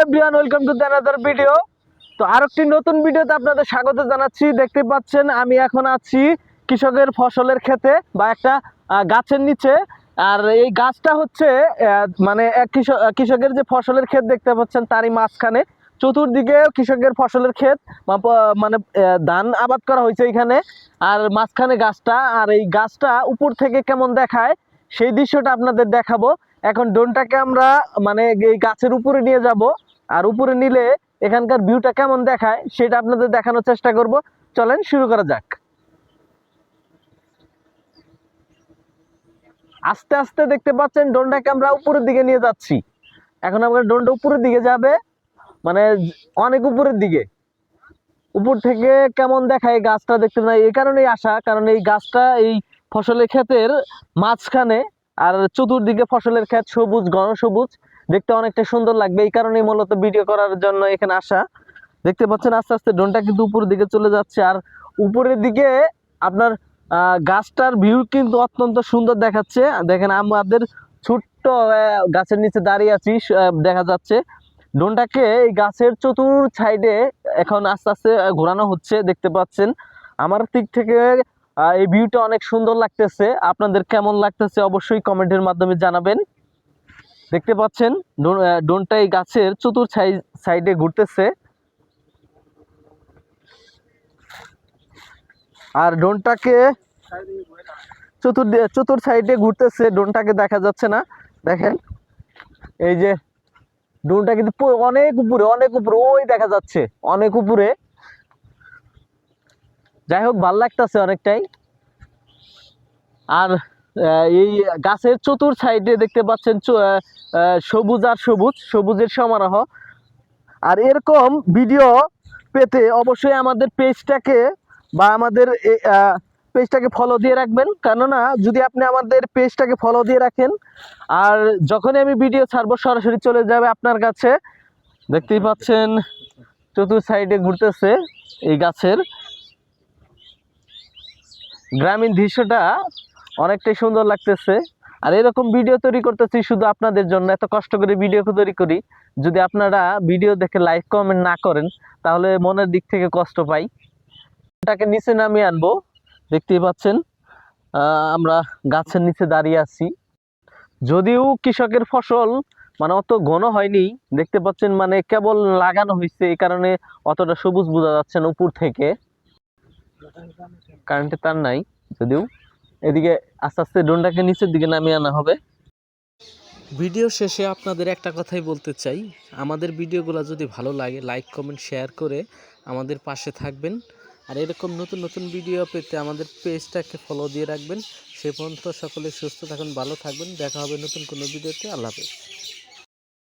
Everyone, welcome to another video. তো আরেকটি নতুন ভিডিওতে আপনাদের স্বাগত জানাচ্ছি। দেখতে পাচ্ছেন আমি এখন আছি কৃষকের ফসলের ক্ষেতে বা একটা গাছের নিচে। আর এই গাছটা হচ্ছে মানে এক কৃষকের যে ফসলের ক্ষেত দেখতে পাচ্ছেন তারই মাঝখানে চতুর্দিকে কৃষকের ফসলের ক্ষেত মানে ধান আবাদ করা হয়েছে এখানে। আর মাঝখানে গাছটা, আর এই গাছটা উপর থেকে কেমন দেখায় সেই দৃশ্যটা আপনাদের দেখাবো। এখন ড্রোনটাকে আমরা মানে এই গাছের উপরে নিয়ে যাব, আর উপরে নিলে এখানকার ভিউটা কেমন দেখায় সেটা আপনাদের দেখানোর চেষ্টা করব। চলেন শুরু করা যাক। আস্তে আস্তে দেখতে পাচ্ছেন ড্রোনটাকে আমরা উপরের দিকে নিয়ে যাচ্ছি। এখন আমরা ড্রোনটা উপরের দিকে যাবে, মানে অনেক উপরের দিকে। উপর থেকে কেমন দেখায় গাছটা দেখতে না, এই কারণেই আসা, কারণ এই গাছটা এই ফসলের ক্ষেতের মাঝখানে, আর চতুর্দিকে ফসলের ক্ষেত সবুজ, ঘন সবুজ, দেখতে অনেকটা সুন্দর লাগবে। এই কারণেই মূলত ভিডিও করার জন্য এখানে আসা। দেখতে পাচ্ছেন আস্তে আস্তে ড্রোনটা কিন্তু উপরের দিকে চলে যাচ্ছে, আর উপরের দিকে আপনার গাছটার ভিউ কিন্তু অত্যন্ত সুন্দর দেখাচ্ছে। দেখেন আমাদের ছোট্ট গাছের নিচে দাঁড়িয়ে আছি, দেখা যাচ্ছে ড্রোনটাকে এই গাছের চতুর সাইডে এখন আস্তে আস্তে ঘোরানো হচ্ছে। দেখতে পাচ্ছেন আমার দিক থেকে এই ভিউটা অনেক সুন্দর লাগতেছে। আপনাদের কেমন লাগতেছে অবশ্যই কমেন্টের মাধ্যমে জানাবেন। দেখতে পাচ্ছেন ড্রোনটা এই গাছের চতুর সাইডে ঘুরতেছে, আর ড্রোনটাকে চতুর সাইডে ঘুরতেছে। ড্রোনটাকে দেখা যাচ্ছে না, দেখেন এই যে ড্রোনটা কিন্তু অনেক উপরে, অনেক উপরে, ওই দেখা যাচ্ছে অনেক উপরে। যাই হোক, ভাল লাগতেছে অনেকটাই। আর এই গাছের চতুর সাইডে দেখতে পাচ্ছেন সবুজ আর সবুজ, সবুজের সমারোহ। আর এরকম ভিডিও পেতে অবশ্যই আমাদের পেজটাকে বা আমাদের পেজটাকে ফলো দিয়ে রাখবেন। কেননা যদি আপনি আমাদের পেজটাকে ফলো দিয়ে রাখেন, আর যখনই আমি ভিডিও ছাড়বো সরাসরি চলে যাবে আপনার কাছে। দেখতেই পাচ্ছেন চতুর সাইডে ঘুরতেছে এই গাছের। গ্রামীণ দৃশ্যটা অনেকটাই সুন্দর লাগতেছে। আর এরকম ভিডিও তৈরি করতেছি শুধু আপনাদের জন্য, এত কষ্ট করে ভিডিও তৈরি করি। যদি আপনারা ভিডিও দেখে লাইক কমেন্ট না করেন তাহলে মনের দিক থেকে কষ্ট পাই। এটাকে নিচে নামিয়ে আনবো। দেখতেই পাচ্ছেন আমরা গাছের নিচে দাঁড়িয়ে আছি। যদিও কৃষকের ফসল মানে অত ঘন হয়নি, দেখতে পাচ্ছেন মানে কেবল লাগানো হয়েছে, এই কারণে অতটা সবুজ বোঝা যাচ্ছে না উপর থেকে। কারেন্টের তার নাই যদিও। এদিকে আস্তে আস্তে ড্রোনটাকে নিচের দিকে নামিয়ে আনা হবে। ভিডিও শেষে আপনাদের একটা কথাই বলতে চাই, আমাদের ভিডিওগুলো যদি ভালো লাগে লাইক কমেন্ট শেয়ার করে আমাদের পাশে থাকবেন। আর এরকম নতুন নতুন ভিডিও পেতে আমাদের পেজটাকে ফলো দিয়ে রাখবেন। সে পর্যন্ত সকলে সুস্থ থাকুন, ভালো থাকবেন। দেখা হবে নতুন কোনো ভিডিওতে। আল্লাহ হাফেজ।